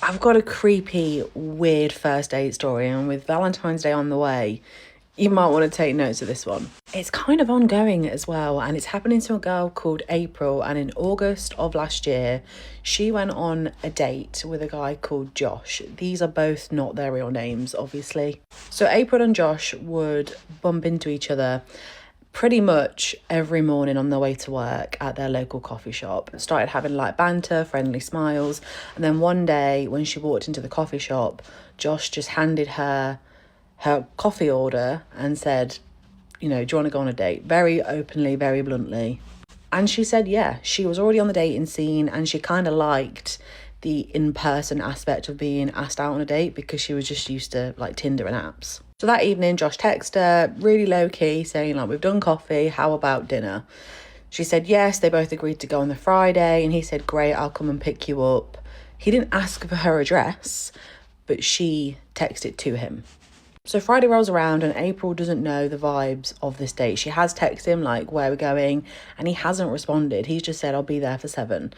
I've got a creepy, weird first date story, and with Valentine's Day on the way, you might want to take notes of this one. It's kind of ongoing as well, and it's happening to a girl called April, and in August of last year, she went on a date with a guy called Josh. These are both not their real names, obviously. So April and Josh would bump into each other pretty much every morning on their way to work at their local coffee shop. Started having light banter, friendly smiles, and then one day when she walked into the coffee shop, Josh just handed her coffee order and said, do you want to go on a date? Very openly, very bluntly. And she said, yeah, she was already on the dating scene and she kind of liked the in-person aspect of being asked out on a date because she was just used to like Tinder and apps. So that evening, Josh texted her really low-key saying like, we've done coffee, how about dinner? She said yes, they both agreed to go on the Friday, and he said, great, I'll come and pick you up. He didn't ask for her address, but she texted to him. So Friday rolls around and April doesn't know the vibes of this date. She has texted him like, where we're going, and he hasn't responded. He's just said, I'll be there for 7.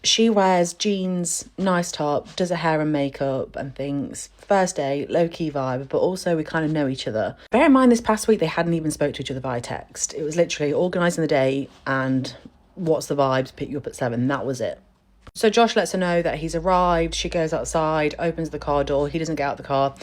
She wears jeans, nice top, does her hair and makeup and things. First date, low-key vibe, but also we kind of know each other. Bear in mind, this past week, they hadn't even spoke to each other via text. It was literally organising the date and what's the vibes, pick you up at 7. That was it. So Josh lets her know that he's arrived. She goes outside, opens the car door. He doesn't get out the car.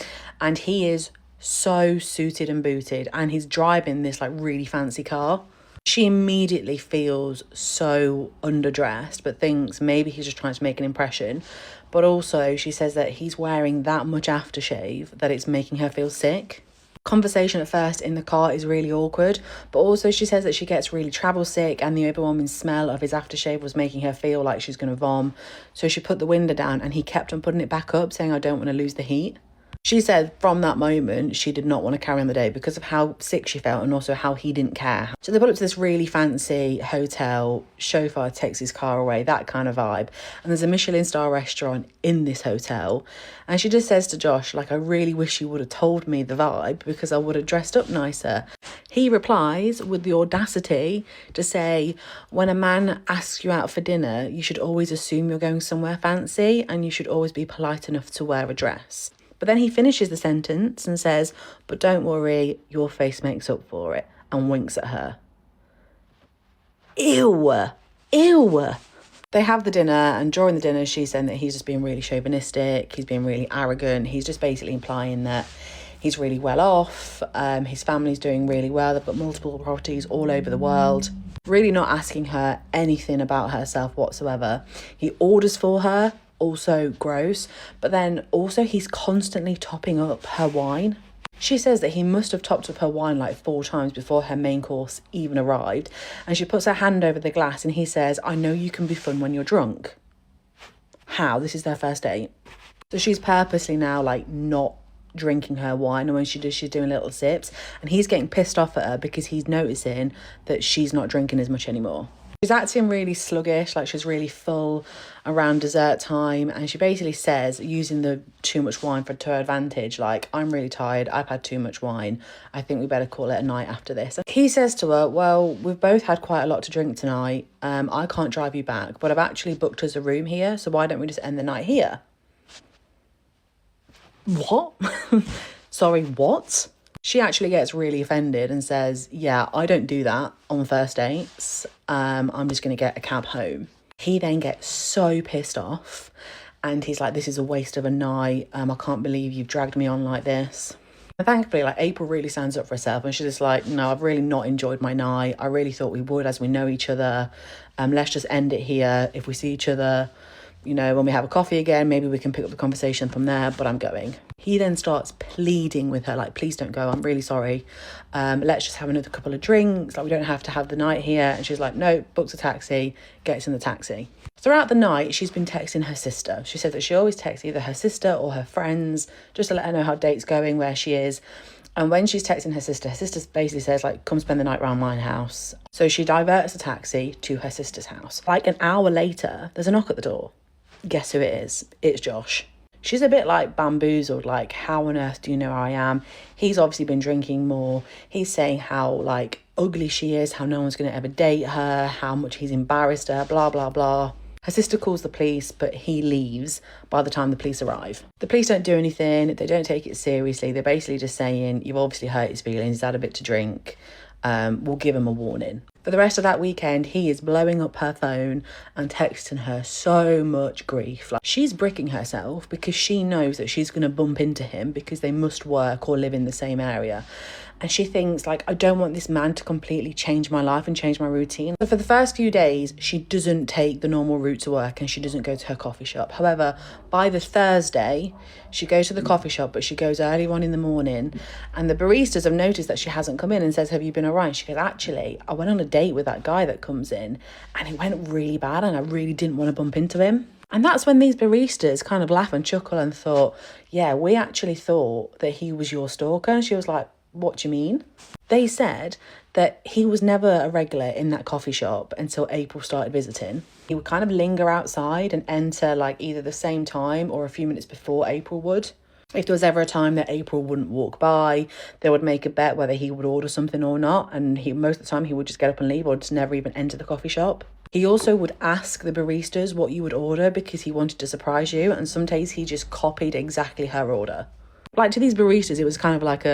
And he is so suited and booted. And he's driving this like really fancy car. She immediately feels so underdressed, but thinks maybe he's just trying to make an impression. But also she says that he's wearing that much aftershave that it's making her feel sick. Conversation at first in the car is really awkward, but also she says that she gets really travel sick and the overwhelming smell of his aftershave was making her feel like she's going to vom. So she put the window down and he kept on putting it back up, saying, I don't want to lose the heat. She said from that moment, she did not want to carry on the day because of how sick she felt and also how he didn't care. So they put up to this really fancy hotel, chauffeur takes his car away, that kind of vibe. And there's a Michelin star restaurant in this hotel. And she just says to Josh, like, I really wish you would have told me the vibe because I would have dressed up nicer. He replies with the audacity to say, when a man asks you out for dinner, you should always assume you're going somewhere fancy and you should always be polite enough to wear a dress. But then he finishes the sentence and says, but don't worry, your face makes up for it, and winks at her. Ew. They have the dinner, and during the dinner, she's saying that he's just being really chauvinistic, he's being really arrogant, he's just basically implying that he's really well off, his family's doing really well, they've got multiple properties all over the world. Really not asking her anything about herself whatsoever. He orders for her, also gross, but then also he's constantly topping up her wine. She says that he must have topped up her wine like 4 times before her main course even arrived, and she puts her hand over the glass and he says, I know you can be fun when you're drunk. How? This is their first date. So she's purposely now like not drinking her wine, and when she does, she's doing little sips, and he's getting pissed off at her because he's noticing that she's not drinking as much anymore. She's acting really sluggish, like she's really full around dessert time, and she basically says, using the too much wine to her advantage, like, I'm really tired, I've had too much wine, I think we better call it a night after this. He says to her, well, we've both had quite a lot to drink tonight, I can't drive you back, but I've actually booked us a room here, so why don't we just end the night here? What? Sorry, what? She actually gets really offended and says, yeah, I don't do that on first dates. I'm just going to get a cab home. He then gets so pissed off and he's like, this is a waste of a night. I can't believe you've dragged me on like this. And thankfully, like, April really stands up for herself and she's just like, no, I've really not enjoyed my night. I really thought we would as we know each other. Let's just end it here. If we see each other, when we have a coffee again, maybe we can pick up the conversation from there, but I'm going. He then starts pleading with her, like, please don't go, I'm really sorry. Let's just have another couple of drinks. Like, we don't have to have the night here. And she's like, no, books a taxi, gets in the taxi. Throughout the night, she's been texting her sister. She said that she always texts either her sister or her friends, just to let her know how date's going, where she is. And when she's texting her sister basically says, like, come spend the night around my house. So she diverts the taxi to her sister's house. Like an hour later, there's a knock at the door. Guess who it is? It's Josh. She's a bit like bamboozled, like, how on earth do you know who I am? He's obviously been drinking more. He's saying how, like, ugly she is, how no one's going to ever date her, how much he's embarrassed her, blah, blah, blah. Her sister calls the police, but he leaves by the time the police arrive. The police don't do anything. They don't take it seriously. They're basically just saying, you've obviously hurt his feelings. He's had a bit to drink. We'll give him a warning. For the rest of that weekend, he is blowing up her phone and texting her so much grief. Like, she's bricking herself because she knows that she's going to bump into him because they must work or live in the same area. And she thinks, like, I don't want this man to completely change my life and change my routine. So for the first few days, she doesn't take the normal route to work and she doesn't go to her coffee shop. However, by the Thursday, she goes to the coffee shop, but she goes early on in the morning. And the baristas have noticed that she hasn't come in and says, have you been all right? She goes, actually, I went on a date with that guy that comes in and it went really bad and I really didn't want to bump into him. And that's when these baristas kind of laugh and chuckle and thought, yeah, we actually thought that he was your stalker. And she was like, what do you mean? They said that he was never a regular in that coffee shop until April started visiting. He would kind of linger outside and enter like either the same time or a few minutes before April would. If there was ever a time that April wouldn't walk by, they would make a bet whether he would order something or not. And most of the time he would just get up and leave or just never even enter the coffee shop. He also would ask the baristas what you would order because he wanted to surprise you. And some days he just copied exactly her order. Like, to these baristas, it was kind of like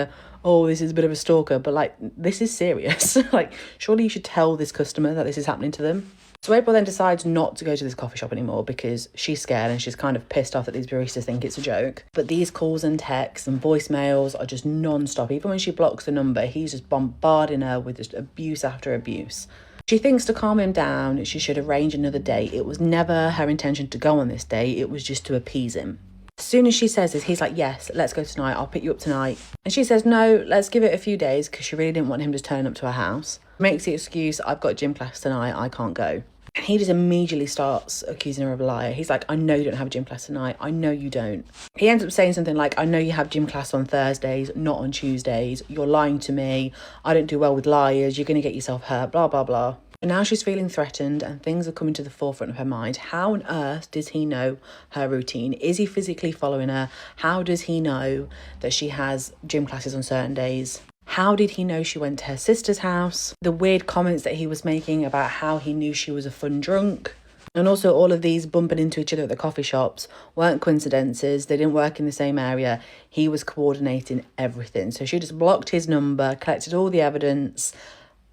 oh, this is a bit of a stalker, but like, this is serious. Like, surely you should tell this customer that this is happening to them. So April then decides not to go to this coffee shop anymore because she's scared and she's kind of pissed off that these baristas think it's a joke. But these calls and texts and voicemails are just non-stop. Even when she blocks the number, he's just bombarding her with just abuse after abuse. She thinks to calm him down, she should arrange another date. It was never her intention to go on this date. It was just to appease him. As soon as she says this, he's like, yes, let's go tonight. I'll pick you up tonight. And she says, no, let's give it a few days because she really didn't want him just turning up to her house. Makes the excuse, I've got gym class tonight. I can't go. And he just immediately starts accusing her of a liar. He's like, I know you don't have a gym class tonight. I know you don't. He ends up saying something like, I know you have gym class on Thursdays, not on Tuesdays. You're lying to me. I don't do well with liars. You're going to get yourself hurt, blah, blah, blah. And now she's feeling threatened and things are coming to the forefront of her mind. How on earth does he know her routine? Is he physically following her? How does he know that she has gym classes on certain days? How did he know she went to her sister's house? The weird comments that he was making about how he knew she was a fun drunk. And also all of these bumping into each other at the coffee shops weren't coincidences. They didn't work in the same area. He was coordinating everything. So she just blocked his number, collected all the evidence,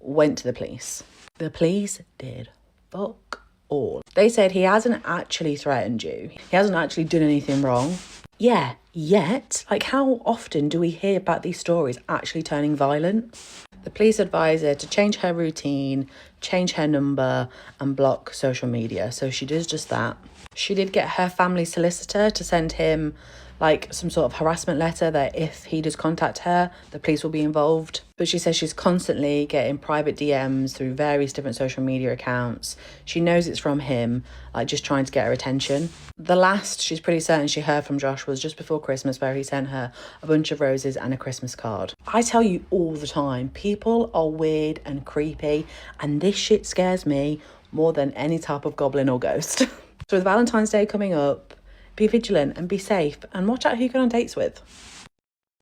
went to the police. The police did fuck all. They said he hasn't actually threatened you. He hasn't actually done anything wrong. Yeah, yet. Like, how often do we hear about these stories actually turning violent? The police advise her to change her routine, change her number, and block social media. So she does just that. She did get her family solicitor to send him like some sort of harassment letter that if he does contact her, the police will be involved. But she says she's constantly getting private DMs through various different social media accounts. She knows it's from him, like just trying to get her attention. The last she's pretty certain she heard from Josh was just before Christmas, where he sent her a bunch of roses and a Christmas card. I tell you all the time, people are weird and creepy, and this shit scares me more than any type of goblin or ghost. So with Valentine's Day coming up, be vigilant and be safe and watch out who you go on dates with.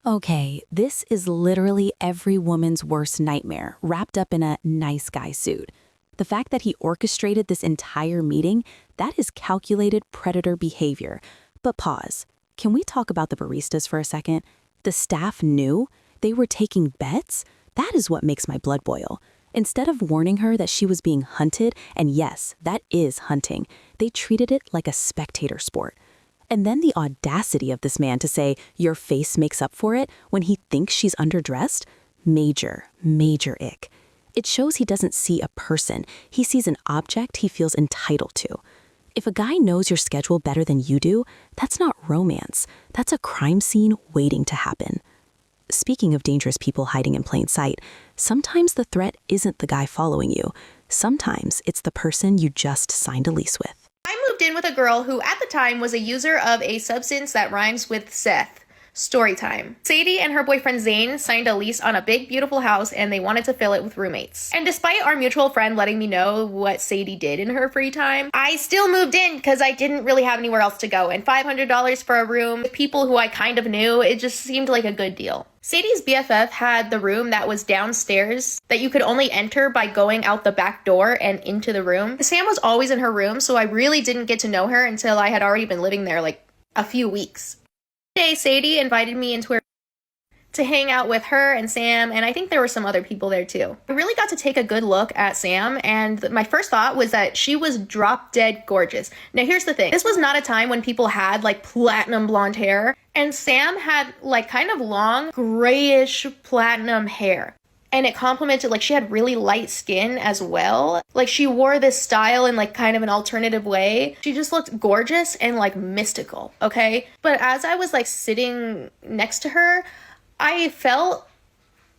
Okay, this is literally every woman's worst nightmare wrapped up in a nice guy suit. The fact that he orchestrated this entire meeting, that is calculated predator behavior. But pause. Can we talk about the baristas for a second? The staff knew? They were taking bets? That is what makes my blood boil. Instead of warning her that she was being hunted, and yes, that is hunting, they treated it like a spectator sport. And then the audacity of this man to say, your face makes up for it, when he thinks she's underdressed? Major, major ick. It shows he doesn't see a person. He sees an object he feels entitled to. If a guy knows your schedule better than you do, that's not romance. That's a crime scene waiting to happen. Speaking of dangerous people hiding in plain sight, sometimes the threat isn't the guy following you. Sometimes it's the person you just signed a lease with. I moved in with a girl who at the time was a user of a substance that rhymes with Seth. Story time. Sadie and her boyfriend Zane signed a lease on a big, beautiful house and they wanted to fill it with roommates. And despite our mutual friend letting me know what Sadie did in her free time, I still moved in because I didn't really have anywhere else to go. And $500 for a room with people who I kind of knew, it just seemed like a good deal. Sadie's BFF had the room that was downstairs that you could only enter by going out the back door and into the room. Sam was always in her room, so I really didn't get to know her until I had already been living there like a few weeks. One day, Sadie invited me into her to hang out with her and Sam, and I think there were some other people there too. I really got to take a good look at Sam, and my first thought was that she was drop dead gorgeous. Now here's the thing, this was not a time when people had like platinum blonde hair, and Sam had like kind of long grayish platinum hair. And it complemented, like she had really light skin as well. Like she wore this style in like kind of an alternative way. She just looked gorgeous and like mystical, okay? But as I was like sitting next to her, I felt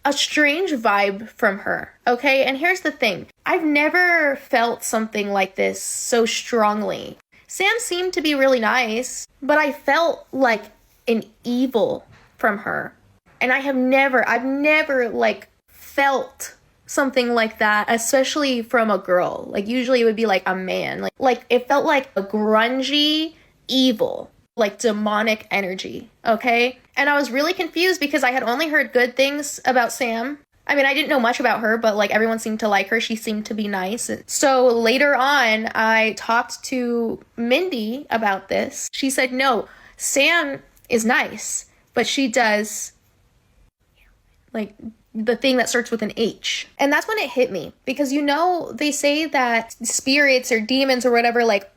a strange vibe from her, okay? And here's the thing. I've never felt something like this so strongly. Sam seemed to be really nice, but I felt like an evil from her. And I've never like felt something like that, especially from a girl. Like usually it would be like a man. Like it felt like a grungy evil, like demonic energy, okay? And I was really confused because I had only heard good things about Sam. I mean, I didn't know much about her, but like everyone seemed to like her. She seemed to be nice. So later on, I talked to Mindy about this. She said, no, Sam is nice, but she does like the thing that starts with an H. And that's when it hit me, because you know, they say that spirits or demons or whatever like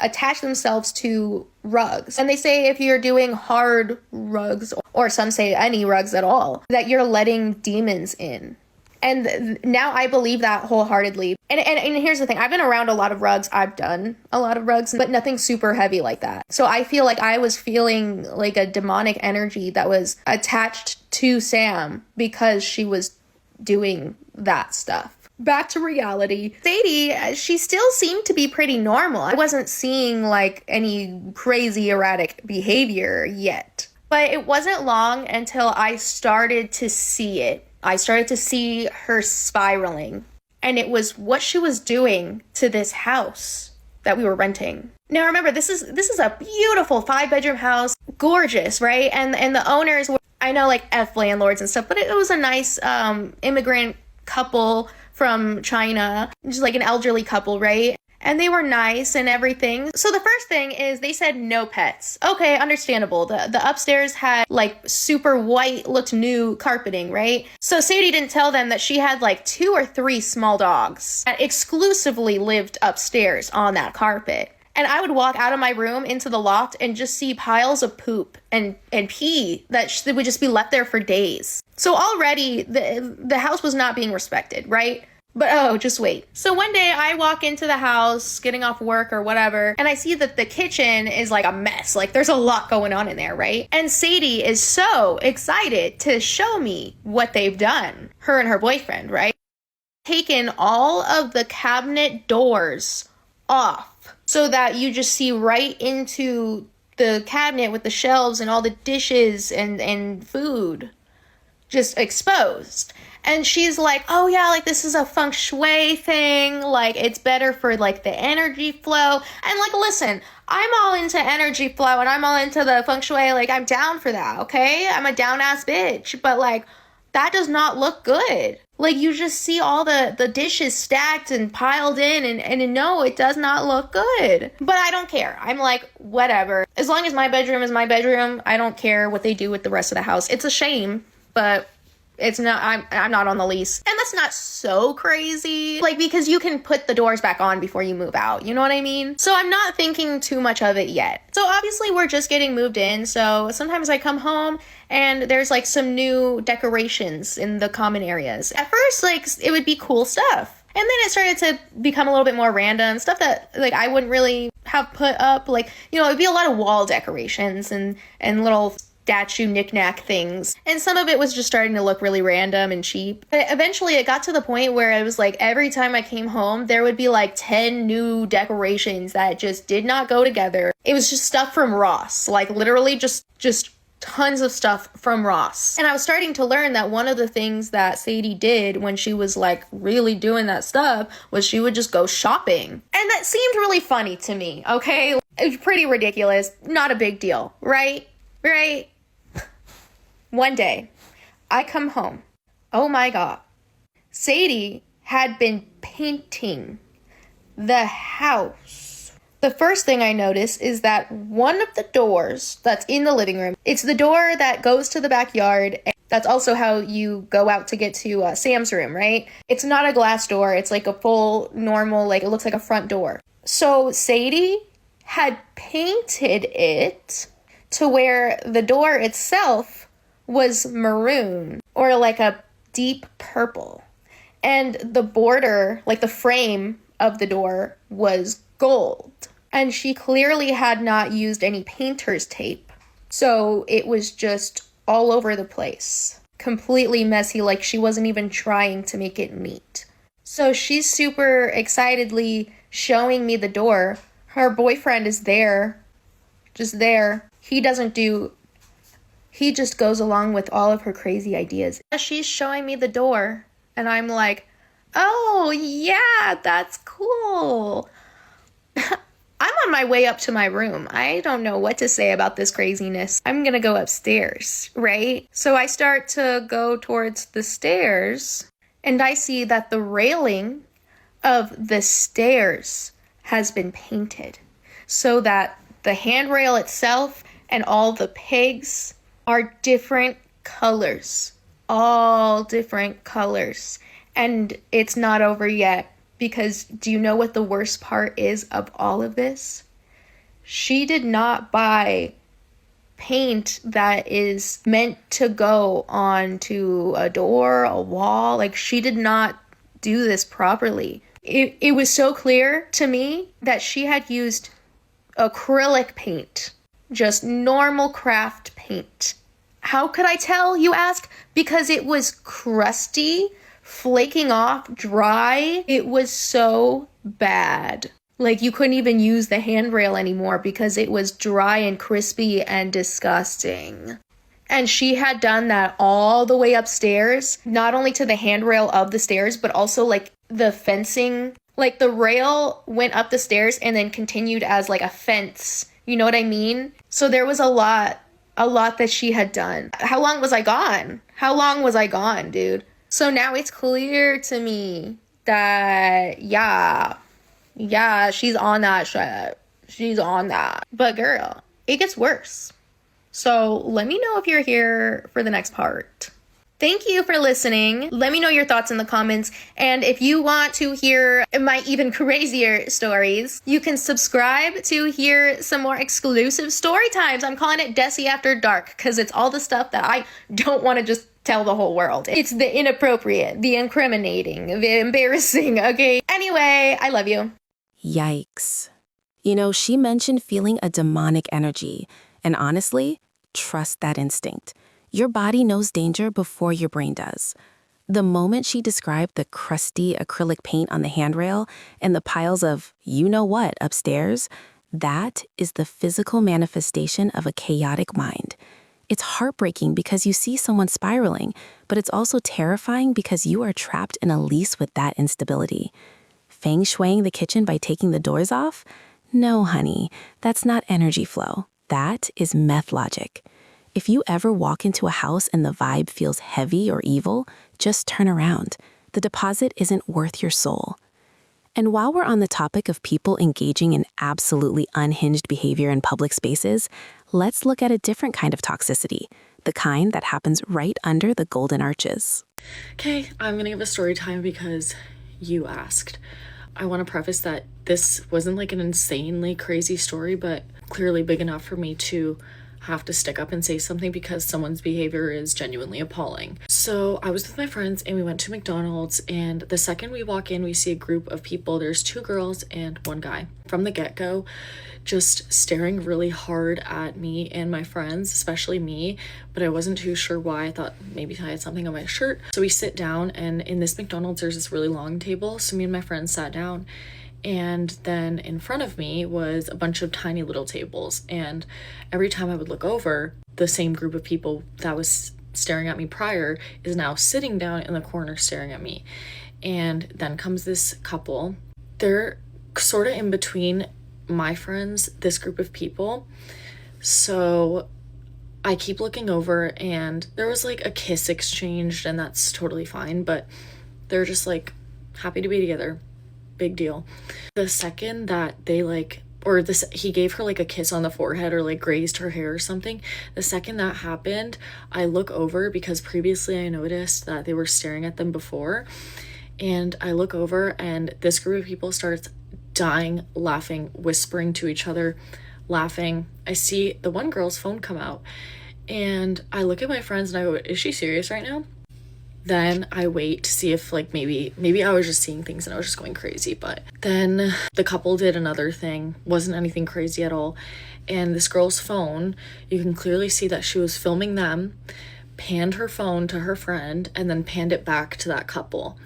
attach themselves to rugs. And they say if you're doing hard rugs, or some say any rugs at all, that you're letting demons in. And now I believe that wholeheartedly. And here's the thing. I've been around a lot of rugs. I've done a lot of rugs, but nothing super heavy like that. So I feel like I was feeling like a demonic energy that was attached to Sam because she was doing that stuff. Back to reality. Sadie, she still seemed to be pretty normal. I wasn't seeing like any crazy erratic behavior yet. But it wasn't long until I started to see it. I started to see her spiraling, and it was what she was doing to this house that we were renting. Now remember, this is a beautiful 5-bedroom house, gorgeous, right? And the owners were, I know, like F landlords and stuff, but it was a nice immigrant couple from China, just like an elderly couple, right? And they were nice and everything. So the first thing is they said no pets. Okay, understandable. The upstairs had like super white, looked new carpeting, right? So Sadie didn't tell them that she had like 2 or 3 small dogs that exclusively lived upstairs on that carpet. And I would walk out of my room into the loft and just see piles of poop and pee that would just be left there for days. So already the house was not being respected, right? But oh, just wait. So one day I walk into the house, getting off work or whatever, and I see that the kitchen is like a mess. Like there's a lot going on in there, right? And Sadie is so excited to show me what they've done. Her and her boyfriend, right? Taken all of the cabinet doors off so that you just see right into the cabinet with the shelves and all the dishes and food just exposed. And she's like, oh yeah, like this is a feng shui thing. Like it's better for like the energy flow. And like, listen, I'm all into energy flow and I'm all into the feng shui. Like I'm down for that, okay? I'm a down ass bitch. But like, that does not look good. Like you just see all the dishes stacked and piled in and no, it does not look good. But I don't care. I'm like, whatever. As long as my bedroom is my bedroom, I don't care what they do with the rest of the house. It's a shame, but it's not, I'm not on the lease. And that's not so crazy. Like, because you can put the doors back on before you move out. You know what I mean? So I'm not thinking too much of it yet. So obviously we're just getting moved in. So sometimes I come home and there's like some new decorations in the common areas. At first, like it would be cool stuff. And then it started to become a little bit more random stuff that like I wouldn't really have put up. Like, you know, it'd be a lot of wall decorations and little statue knick-knack things, and some of it was just starting to look really random and cheap. But eventually it got to the point where it was like every time I came home there would be like 10 new decorations that just did not go together. It was just stuff from Ross, like literally just tons of stuff from Ross. And I was starting to learn that one of the things that Sadie did when she was like really doing that stuff was she would just go shopping. And that seemed really funny to me, okay? It was pretty ridiculous. Not a big deal, right? Right? One day, I come home. Oh my God. Sadie had been painting the house. The first thing I notice is that one of the doors that's in the living room, it's the door that goes to the backyard. That's also how you go out to get to Sam's room, right? It's not a glass door. It's like a full normal, like it looks like a front door. So Sadie had painted it to where the door itself was maroon or like a deep purple. And the border, like the frame of the door, was gold. And she clearly had not used any painter's tape. So it was just all over the place. Completely messy, like she wasn't even trying to make it neat. So she's super excitedly showing me the door. Her boyfriend is there. Just there. He just goes along with all of her crazy ideas. She's showing me the door. And I'm like, oh, yeah, that's cool. I'm on my way up to my room. I don't know what to say about this craziness. I'm gonna go upstairs, right? So I start to go towards the stairs, and I see that the railing of the stairs has been painted so that the handrail itself and all the pegs are different colors. All different colors. And it's not over yet. Because do you know what the worst part is of all of this? She did not buy paint that is meant to go onto a door, a wall. Like, she did not do this properly. It was so clear to me that she had used acrylic paint, just normal craft paint. How could I tell, you ask? Because it was crusty, flaking off, dry. It was so bad. Like, you couldn't even use the handrail anymore because it was dry and crispy and disgusting. And she had done that all the way upstairs, not only to the handrail of the stairs, but also like the fencing. Like, the rail went up the stairs and then continued as like a fence. You know what I mean? So there was a lot that she had done. How long was I gone? How long was I gone, dude? So now it's clear to me that, yeah, she's on that shit. She's on that. But girl, it gets worse. So let me know if you're here for the next part. Thank you for listening. Let me know your thoughts in the comments. And if you want to hear my even crazier stories, you can subscribe to hear some more exclusive story times. I'm calling it Desi After Dark because it's all the stuff that I don't want to just tell the whole world. It's the inappropriate, the incriminating, the embarrassing, okay? Anyway, I love you. Yikes. You know, she mentioned feeling a demonic energy. And honestly, trust that instinct. Your body knows danger before your brain does. The moment she described the crusty acrylic paint on the handrail and the piles of you-know-what upstairs, that is the physical manifestation of a chaotic mind. It's heartbreaking because you see someone spiraling, but it's also terrifying because you are trapped in a lease with that instability. Feng shuiing the kitchen by taking the doors off? No, honey, that's not energy flow. That is meth logic. If you ever walk into a house and the vibe feels heavy or evil, just turn around. The deposit isn't worth your soul. And while we're on the topic of people engaging in absolutely unhinged behavior in public spaces, let's look at a different kind of toxicity, the kind that happens right under the golden arches. Okay, I'm gonna give a story time because you asked. I want to preface that this wasn't like an insanely crazy story, but clearly big enough for me to have to stick up and say something because someone's behavior is genuinely appalling. So I was with my friends and we went to McDonald's, and the second we walk in, we see a group of people. There's 2 girls and 1 guy. From the get-go, just staring really hard at me and my friends, especially me, but I wasn't too sure why. I thought maybe I had something on my shirt. So we sit down, and in this McDonald's, there's this really long table. So me and my friends sat down, And then in front of me was a bunch of tiny little tables. And every time I would look over, the same group of people that was staring at me prior is now sitting down in the corner staring at me. And then comes this couple. They're sort of in between my friends, this group of people. So I keep looking over, and there was like a kiss exchanged, and that's totally fine, but they're just like happy to be together. Big deal. The second that they he gave her like a kiss on the forehead or like grazed her hair or something. The second that happened, I look over because previously I noticed that they were staring at them before. And I look over, and this group of people starts dying, laughing, whispering to each other, laughing. I see the one girl's phone come out, and I look at my friends and I go, is she serious right now? Then I wait to see if like maybe I was just seeing things and I was just going crazy. But then the couple did another thing, wasn't anything crazy at all. And this girl's phone, you can clearly see that she was filming them, panned her phone to her friend, and then panned it back to that couple.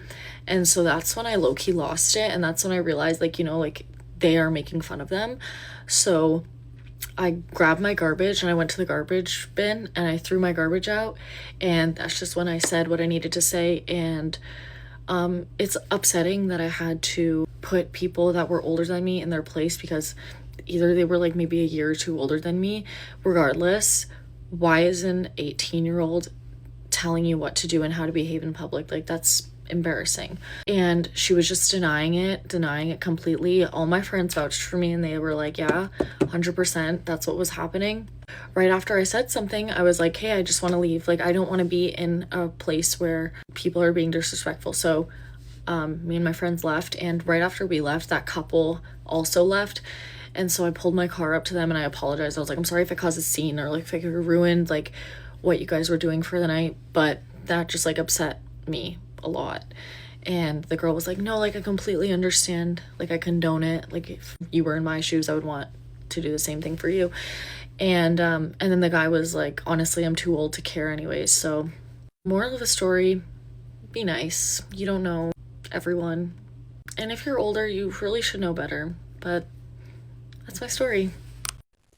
And so that's when I low-key lost it, and that's when I realized, like, they are making fun of them. So I grabbed my garbage and I went to the garbage bin and I threw my garbage out, and that's just when I said what I needed to say. And it's upsetting that I had to put people that were older than me in their place, because either they were like maybe a year or two older than me. Regardless, why is an 18-year-old telling you what to do and how to behave in public? Like, that's embarrassing. And she was just denying it completely. All my friends vouched for me and they were like, yeah, 100%, that's what was happening. Right after I said something, I was like, hey, I just want to leave. Like, I don't want to be in a place where people are being disrespectful. So me and my friends left, and right after we left, that couple also left. And so I pulled my car up to them and I apologized. I was like, I'm sorry if I caused a scene or like if I ruined like what you guys were doing for the night, but that just like upset me a lot. And the girl was like, no, like I completely understand, like I condone it, like if you were in my shoes I would want to do the same thing for you. And then the guy was like, honestly, I'm too old to care anyways. So moral of the story, be nice. You don't know everyone, and if you're older you really should know better. But that's my story.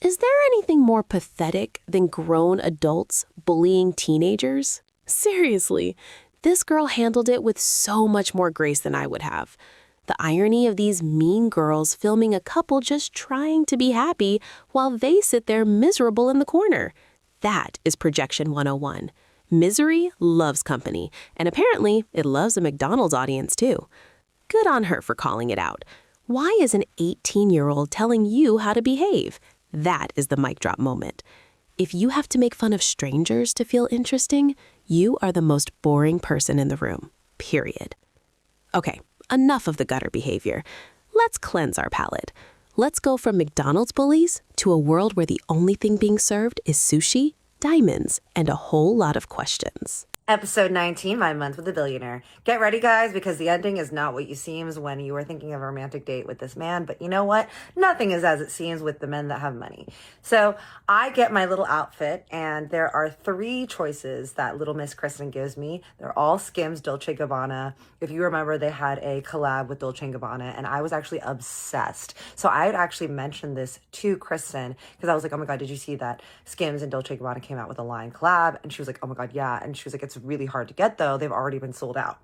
Is there anything more pathetic than grown adults bullying teenagers? Seriously, this girl handled it with so much more grace than I would have. The irony of these mean girls filming a couple just trying to be happy while they sit there miserable in the corner. That is projection 101. Misery loves company, and apparently it loves a McDonald's audience too. Good on her for calling it out. Why is an 18-year-old telling you how to behave? That is the mic drop moment. If you have to make fun of strangers to feel interesting, you are the most boring person in the room, period. Okay, enough of the gutter behavior. Let's cleanse our palate. Let's go from McDonald's bullies to a world where the only thing being served is sushi, diamonds, and a whole lot of questions. Episode 19, My Month with a Billionaire. Get ready, guys, because the ending is not what you seems when you are thinking of a romantic date with this man. But you know what? Nothing is as it seems with the men that have money. So I get my little outfit, and there are 3 choices that little Miss Kristen gives me. They're all Skims Dolce & Gabbana. If you remember, they had a collab with Dolce & Gabbana, and I was actually obsessed. So I had actually mentioned this to Kristen because I was like, oh my God, did you see that Skims and Dolce & Gabbana came out with a line collab? And she was like, oh my God, yeah. And she was like, it's really hard to get though. They've already been sold out.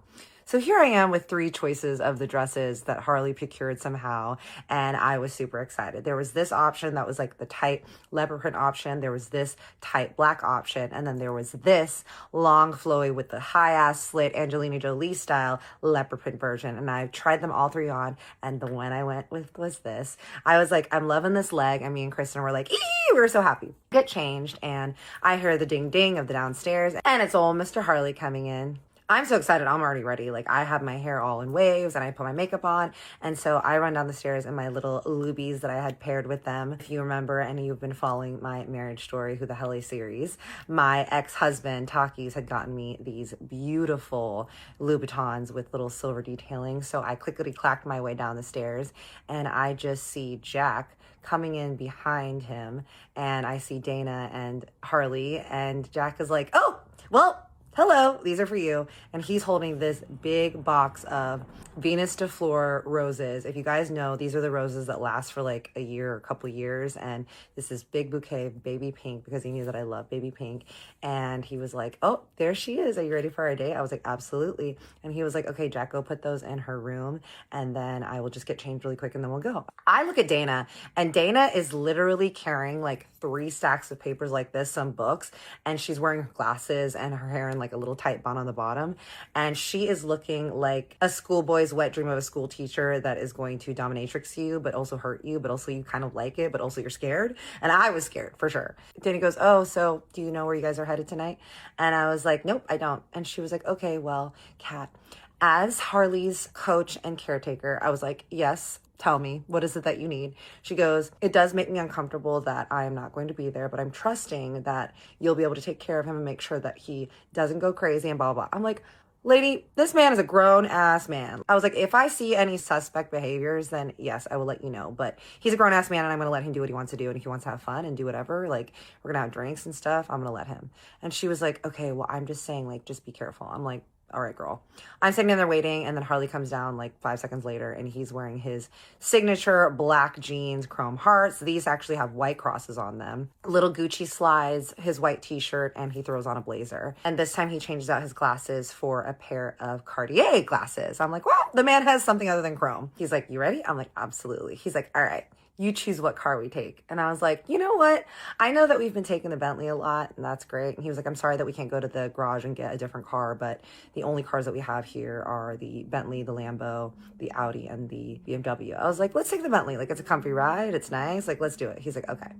So here I am with 3 choices of the dresses that Harley procured somehow, and I was super excited. There was this option that was like the tight leopard print option. There was this tight black option, and then there was this long flowy with the high ass slit Angelina Jolie style leopard print version. And I tried them all 3 on, and the one I went with was this. I was like, I'm loving this leg, and me and Kristen were like, ee, we were so happy. Get changed, and I hear the ding ding of the downstairs, and it's old Mr. Harley coming in. I'm so excited. I'm already ready. Like, I have my hair all in waves and I put my makeup on. And so I run down the stairs in my little lubies that I had paired with them. If you remember, and you've been following my marriage story, Who the Hell is series, my ex-husband, Takis, had gotten me these beautiful Louboutins with little silver detailing. So I quickly clacked my way down the stairs, and I just see Jack coming in behind him, and I see Dana and Harley, and Jack is like, oh, well, hello, these are for you. And he's holding this big box of Venus de Flor roses. If you guys know, these are the roses that last for like a year or a couple years. And this is big bouquet of baby pink because he knew that I love baby pink. And he was like, oh, there she is. Are you ready for our date? I was like, absolutely. And he was like, okay, Jack, go put those in her room. And then I will just get changed really quick and then we'll go. I look at Dana, and Dana is literally carrying like 3 stacks of papers like this, some books, and she's wearing her glasses and her hair in like a little tight bun on the bottom. And she is looking like a schoolboy's wet dream of a school teacher that is going to dominatrix you, but also hurt you, but also you kind of like it, but also you're scared. And I was scared for sure. Dana goes, oh, so do you know where you guys are headed tonight? And I was like, nope, I don't. And she was like, okay, well, Kat, as Harley's coach and caretaker, I was like, yes, tell me, what is it that you need? She goes, it does make me uncomfortable that I am not going to be there, but I'm trusting that you'll be able to take care of him and make sure that he doesn't go crazy and blah, blah, blah. I'm like, lady, this man is a grown ass man. I was like, if I see any suspect behaviors, then yes, I will let you know. But he's a grown ass man and I'm going to let him do what he wants to do. And if he wants to have fun and do whatever, like we're going to have drinks and stuff, I'm going to let him. And she was like, okay, well, I'm just saying, like, just be careful. I'm like, all right, girl. I'm sitting in there waiting, and then Harley comes down like 5 seconds later, and he's wearing his signature black jeans, chrome hearts. These actually have white crosses on them. Little Gucci slides, his white t-shirt, and he throws on a blazer. And this time he changes out his glasses for a pair of Cartier glasses. I'm like, well, the man has something other than chrome. He's like, you ready? I'm like, absolutely. He's like, all right, you choose what car we take. And I was like, you know what? I know that we've been taking the Bentley a lot, and that's great. And he was like, I'm sorry that we can't go to the garage and get a different car, but the only cars that we have here are the Bentley, the Lambo, the Audi, and the BMW. I was like, let's take the Bentley. Like, it's a comfy ride. It's nice. Like, let's do it. He's like, okay.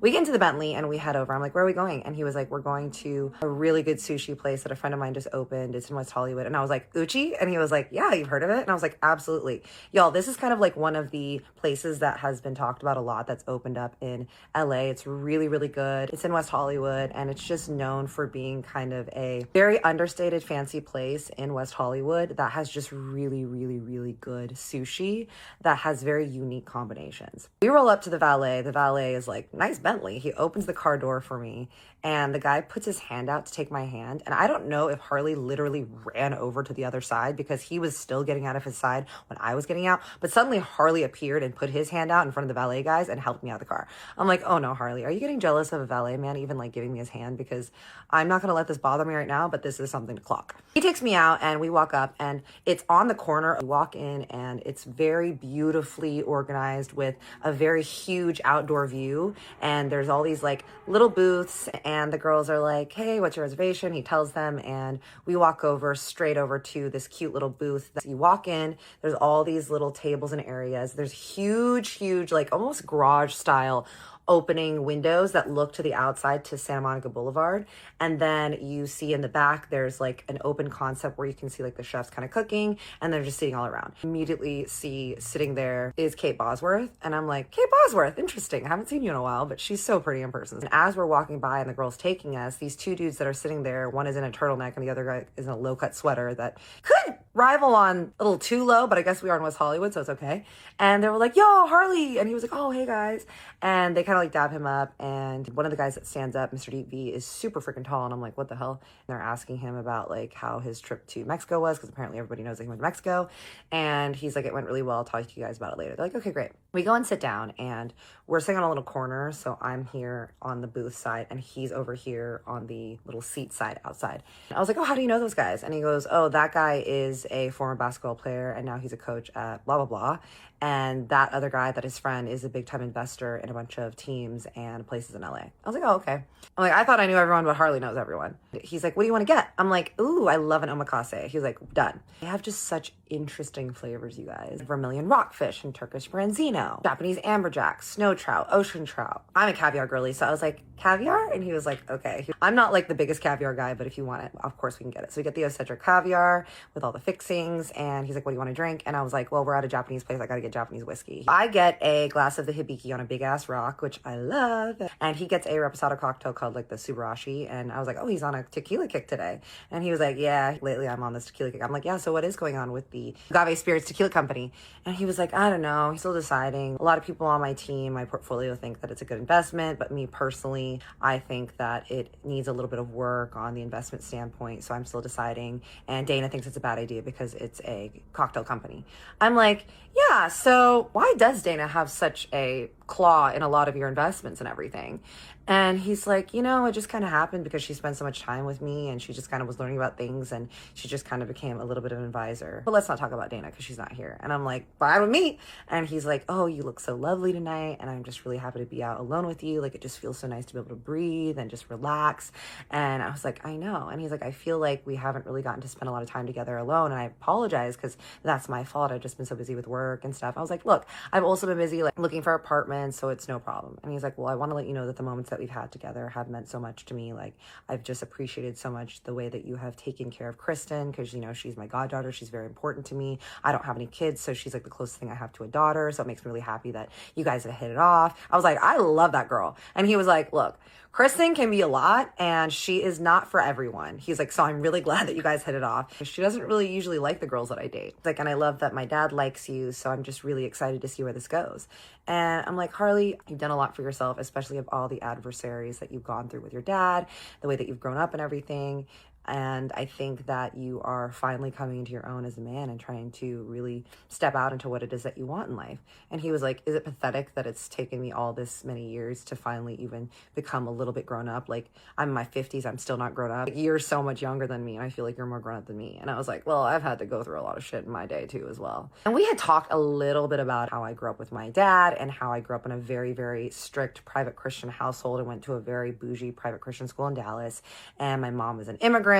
We get into the Bentley and we head over. I'm like, where are we going? And he was like, we're going to a really good sushi place that a friend of mine just opened. It's in West Hollywood. And I was like, Uchi? And he was like, yeah, you've heard of it? And I was like, absolutely. Y'all, this is kind of like one of the places that has been talked about a lot that's opened up in LA. It's really, really good. It's in West Hollywood, and it's just known for being kind of a very understated fancy place in West Hollywood that has just really, really, really good sushi that has very unique combinations. We roll up to the valet. The valet is like, nice Bentley. He opens the car door for me, and the guy puts his hand out to take my hand. And I don't know if Harley literally ran over to the other side because he was still getting out of his side when I was getting out. But suddenly Harley appeared and put his hand out in front of the valet guys and helped me out of the car. I'm like, oh no, Harley, are you getting jealous of a valet man even like giving me his hand? Because I'm not going to let this bother me right now, but this is something to clock. He takes me out and we walk up, and it's on the corner. We walk in and it's very beautifully organized with a very huge outdoor view. And there's all these like little booths, and the girls are like, hey, what's your reservation? He tells them, and we walk over straight over to this cute little booth. You walk in, there's all these little tables and areas. There's huge, like almost garage style opening windows that look to the outside to Santa Monica Boulevard. And then you see in the back, there's like an open concept where you can see like the chefs kind of cooking, and they're just sitting all around. Immediately see sitting there is Kate Bosworth. And I'm like, Kate Bosworth, interesting. I haven't seen you in a while, but she's so pretty in person. And as we're walking by and the girl's taking us, these 2 dudes that are sitting there, one is in a turtleneck and the other guy is in a low cut sweater that could rival on a little too low, but I guess we are in West Hollywood, so it's okay. And they were like, yo, Harley. And he was like, oh, hey guys. And they kind of like dab him up, and one of the guys that stands up, Mr. Deep V, is super freaking tall, and I'm like, what the hell? And they're asking him about like how his trip to Mexico was, because apparently everybody knows that he went to Mexico. And he's like, it went really well. I'll talk to you guys about it later. They're like, okay, great. We go and sit down, and we're sitting on a little corner, so I'm here on the booth side and he's over here on the little seat side outside. And I was like, oh, how do you know those guys? And he goes, oh, that guy is a former basketball player and now he's a coach at blah blah blah, and that other guy, that his friend, is a big time investor in a bunch of teams and places in LA. I was like, oh, okay. I'm like, I thought I knew everyone, but Harley knows everyone. He's like, what do you want to get? I'm like, ooh, I love an omakase. He's like, done. They have just such interesting flavors, you guys. Vermilion rockfish and Turkish branzino, Japanese amberjack, snow trout, ocean trout. I'm a caviar girly, so I was like, caviar? And he was like, okay. I'm not like the biggest caviar guy, but if you want it, of course we can get it. So we get the Ocetric caviar with all the fixings, and he's like, what do you want to drink? And I was like, well, we're at a Japanese place. I got to get Japanese whiskey. I get a glass of the hibiki on a big ass rock, which I love. And he gets a reposado cocktail called like the Subarashi. And I was like, oh, he's on a tequila kick today. And he was like, yeah, lately I'm on this tequila kick. I'm like, yeah, so what is going on with the Agave Spirits Tequila Company? And he was like, I don't know. He's still deciding. deciding. A lot of people on my team, my portfolio, think that it's a good investment, but me personally, I think that it needs a little bit of work on the investment standpoint, so I'm still deciding. And Dana thinks it's a bad idea because it's a cocktail company. I'm like, yeah, so why does Dana have such a claw in a lot of your investments and everything? And he's like, you know, it just kind of happened because she spent so much time with me and she just kind of was learning about things and she just kind of became a little bit of an advisor. But let's not talk about Dana because she's not here. And I'm like, fine with me. And he's like, oh, you look so lovely tonight. And I'm just really happy to be out alone with you. Like, it just feels so nice to be able to breathe and just relax. And I was like, I know. And he's like, I feel like we haven't really gotten to spend a lot of time together alone. And I apologize because that's my fault. I've just been so busy with work and stuff. I was like, look, I've also been busy like looking for apartments, so it's no problem. And he's like, well, I want to let you know that the moments that we've had together have meant so much to me. Like, I've just appreciated so much the way that you have taken care of Kristen, because, you know, she's my goddaughter. She's very important to me. I don't have any kids, so she's like the closest thing I have to a daughter. So it makes me really happy that you guys have hit it off. I was like, I love that girl. And he was like, look, Kristen can be a lot and she is not for everyone. He's like, so I'm really glad that you guys hit it off. She doesn't really usually like the girls that I date. Like, and I love that my dad likes you. So I'm just really excited to see where this goes. And I'm like, Harley, you've done a lot for yourself, especially of all the adversaries that you've gone through with your dad, the way that you've grown up and everything. And I think that you are finally coming into your own as a man and trying to really step out into what it is that you want in life. And he was like, is it pathetic that it's taken me all this many years to finally even become a little bit grown up? Like, I'm in my 50s, I'm still not grown up. Like, you're so much younger than me, and I feel like you're more grown up than me. And I was like, well, I've had to go through a lot of shit in my day too as well. And we had talked a little bit about how I grew up with my dad and how I grew up in a very, very strict private Christian household and went to a very bougie private Christian school in Dallas. And my mom was an immigrant,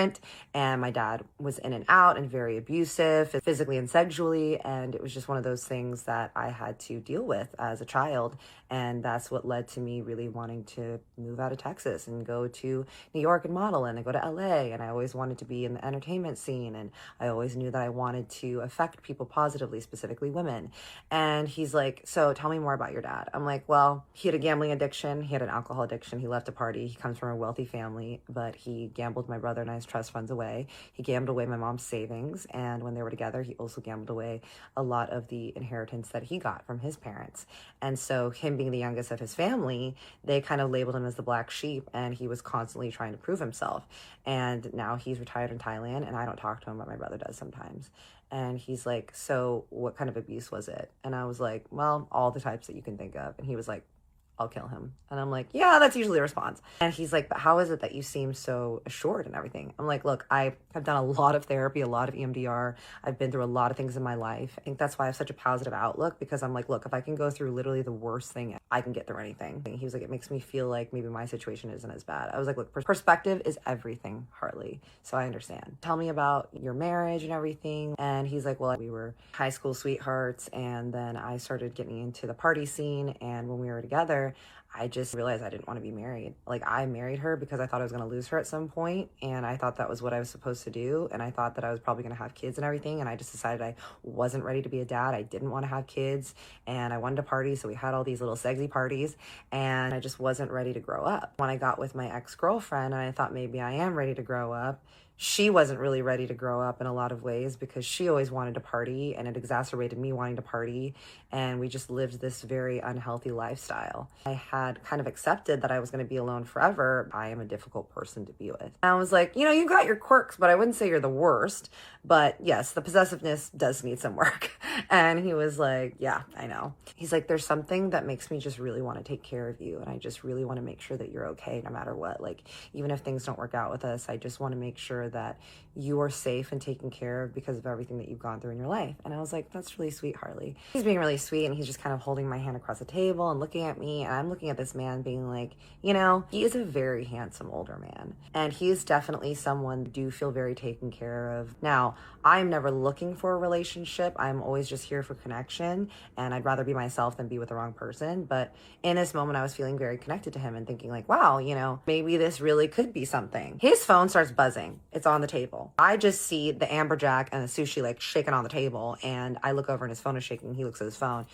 and my dad was in and out and very abusive physically and sexually, and it was just one of those things that I had to deal with as a child. And that's what led to me really wanting to move out of Texas and go to New York and model and go to LA. And I always wanted to be in the entertainment scene, and I always knew that I wanted to affect people positively, specifically women. And he's like, so tell me more about your dad. I'm like, well, he had a gambling addiction, he had an alcohol addiction, he left a party, he comes from a wealthy family, but he gambled my brother and I's trust funds away. He gambled away my mom's savings, and when they were together, he also gambled away a lot of the inheritance that he got from his parents. And so him being the youngest of his family, they kind of labeled him as the black sheep, and he was constantly trying to prove himself. And now he's retired in Thailand, and I don't talk to him, but my brother does sometimes. And he's like, so what kind of abuse was it? And I was like, well, all the types that you can think of. And he was like, I'll kill him. And I'm like, yeah, that's usually a response. And he's like, but how is it that you seem so assured and everything? I'm like, look, I have done a lot of therapy, a lot of EMDR. I've been through a lot of things in my life. I think that's why I have such a positive outlook, because I'm like, look, if I can go through literally the worst thing, I can get through anything. He was like, it makes me feel like maybe my situation isn't as bad. I was like, look, perspective is everything, Harley. So I understand. Tell me about your marriage and everything. And he's like, well, we were high school sweethearts. And then I started getting into the party scene. And when we were together, I just realized I didn't want to be married. Like, I married her because I thought I was going to lose her at some point, and I thought that was what I was supposed to do, and I thought that I was probably going to have kids and everything, and I just decided I wasn't ready to be a dad. I didn't want to have kids, and I wanted to party, so we had all these little sexy parties, and I just wasn't ready to grow up. When I got with my ex-girlfriend, and I thought maybe I am ready to grow up, she wasn't really ready to grow up in a lot of ways because she always wanted to party, and it exacerbated me wanting to party, and we just lived this very unhealthy lifestyle. I had kind of accepted that I was going to be alone forever. I am a difficult person to be with. And I was like, you know, you've got your quirks, but I wouldn't say you're the worst. But yes, the possessiveness does need some work. And he was like, yeah, I know. He's like, there's something that makes me just really want to take care of you, and I just really want to make sure that you're okay no matter what. Like, even if things don't work out with us, I just want to make sure that you are safe and taken care of because of everything that you've gone through in your life. And I was like, that's really sweet, Harley. He's being really sweet, and he's just kind of holding my hand across the table and looking at me, and I'm looking at this man being like, you know, he is a very handsome older man, and he is definitely someone I do feel very taken care of. Now, I'm never looking for a relationship. I'm always just here for connection, and I'd rather be myself than be with the wrong person. But in this moment, I was feeling very connected to him and thinking like, wow, you know, maybe this really could be something. His phone starts buzzing. It's on the table. I just see the amberjack and the sushi like shaking on the table, and I look over and his phone is shaking. He looks at his phone,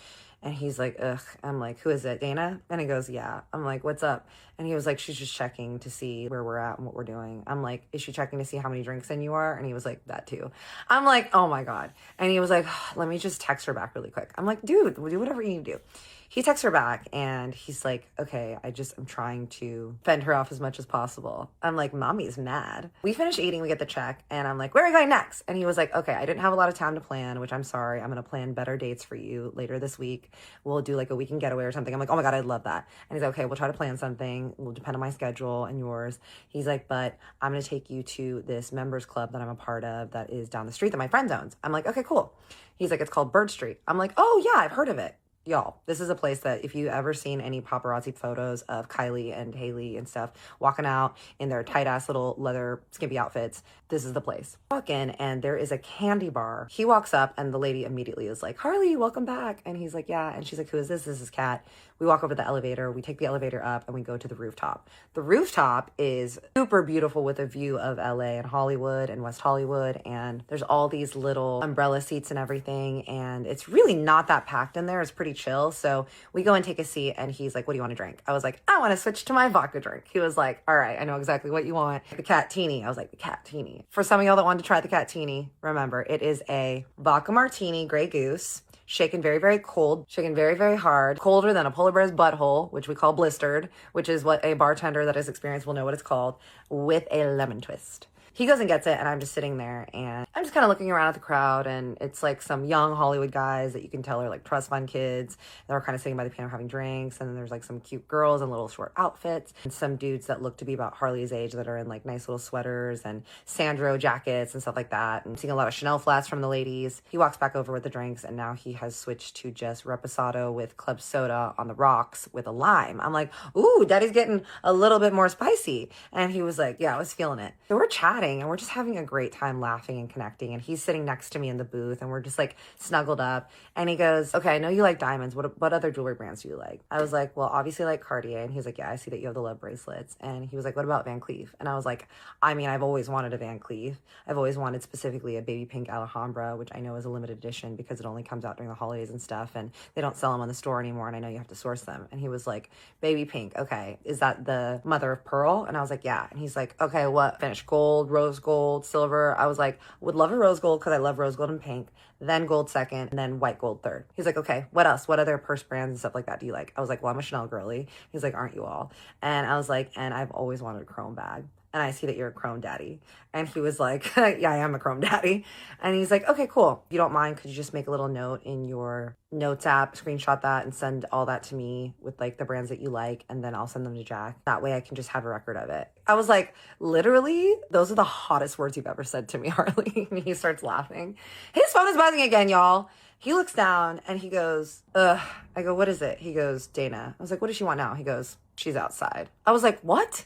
And he's like, ugh. I'm like, who is it, Dana? And he goes, yeah. I'm like, what's up? And he was like, she's just checking to see where we're at and what we're doing. I'm like, is she checking to see how many drinks in you are? And he was like, that too. I'm like, oh my God. And he was like, let me just text her back really quick. I'm like, dude, we'll do whatever you need to do. He texts her back and he's like, okay, I'm trying to fend her off as much as possible. I'm like, mommy's mad. We finish eating, we get the check, and I'm like, where are we going next? And he was like, okay, I didn't have a lot of time to plan, which I'm sorry. I'm going to plan better dates for you later this week. We'll do like a weekend getaway or something. I'm like, oh my God, I'd love that. And he's like, okay, we'll try to plan something. We'll depend on my schedule and yours. He's like, but I'm going to take you to this members club that I'm a part of that is down the street that my friend owns. I'm like, okay, cool. He's like, it's called Bird Street. I'm like, oh yeah, I've heard of it. Y'all, this is a place that if you ever seen any paparazzi photos of Kylie and Haley and stuff walking out in their tight ass little leather skimpy outfits, this is the place. Walk in and there is a candy bar. He walks up and the lady immediately is like, Harley, welcome back. And he's like, yeah. And she's like, who is this? This is Kat. We walk over to the elevator. We take the elevator up and we go to the rooftop. The rooftop is super beautiful with a view of LA and Hollywood and West Hollywood. And there's all these little umbrella seats and everything. And it's really not that packed in there. It's pretty chill. So we go and take a seat and he's like, what do you want to drink? I was like, I want to switch to my vodka drink. He was like, all right, I know exactly what you want. The Cat-tini. I was like, the Cat-tini. For some of y'all that wanted to try the Cat-tini, remember, it is a vodka martini, Grey Goose, shaken very, very cold, shaken very, very hard, colder than a polar bear's butthole, which we call blistered, which is what a bartender that has experienced will know what it's called, with a lemon twist. He goes and gets it, and I'm just sitting there, and I'm just kind of looking around at the crowd, and it's like some young Hollywood guys that you can tell are like trust fund kids. They're kind of sitting by the piano having drinks, and then there's like some cute girls in little short outfits, and some dudes that look to be about Harley's age that are in like nice little sweaters and Sandro jackets and stuff like that, and seeing a lot of Chanel flats from the ladies. He walks back over with the drinks, and now he has switched to just reposado with club soda on the rocks with a lime. I'm like, ooh, daddy's getting a little bit more spicy. And he was like, yeah, I was feeling it. So we're chatting and we're just having a great time laughing and connecting. And he's sitting next to me in the booth and we're just like snuggled up. And he goes, okay, I know you like diamonds. What other jewelry brands do you like? I was like, well, obviously I like Cartier. And he's like, yeah, I see that you have the love bracelets. And he was like, what about Van Cleef? And I was like, I mean, I've always wanted a Van Cleef. I've always wanted specifically a baby pink Alhambra, which I know is a limited edition because it only comes out during the holidays and stuff. And they don't sell them on the store anymore. And I know you have to source them. And he was like, baby pink. Okay. Is that the mother of pearl? And I was like, yeah. And he's like, okay, what? Finish gold, rose gold, silver. I was like, would love a rose gold because I love rose gold and pink, then gold second, and then white gold third. He's like, okay, what else? What other purse brands and stuff like that do you like? I was like, well, I'm a Chanel girly. He's like, aren't you all? And I was like, and I've always wanted a chrome bag. And I see that you're a chrome daddy. And he was like, yeah, I am a chrome daddy. And he's like, okay, cool. If you don't mind, could you just make a little note in your notes app, screenshot that and send all that to me with like the brands that you like. And then I'll send them to Jack. That way I can just have a record of it. I was like, literally, those are the hottest words you've ever said to me, Harley. And he starts laughing. His phone is buzzing again, y'all. He looks down and he goes, ugh. I go, what is it? He goes, Dana. I was like, what does she want now? He goes, she's outside. I was like, what?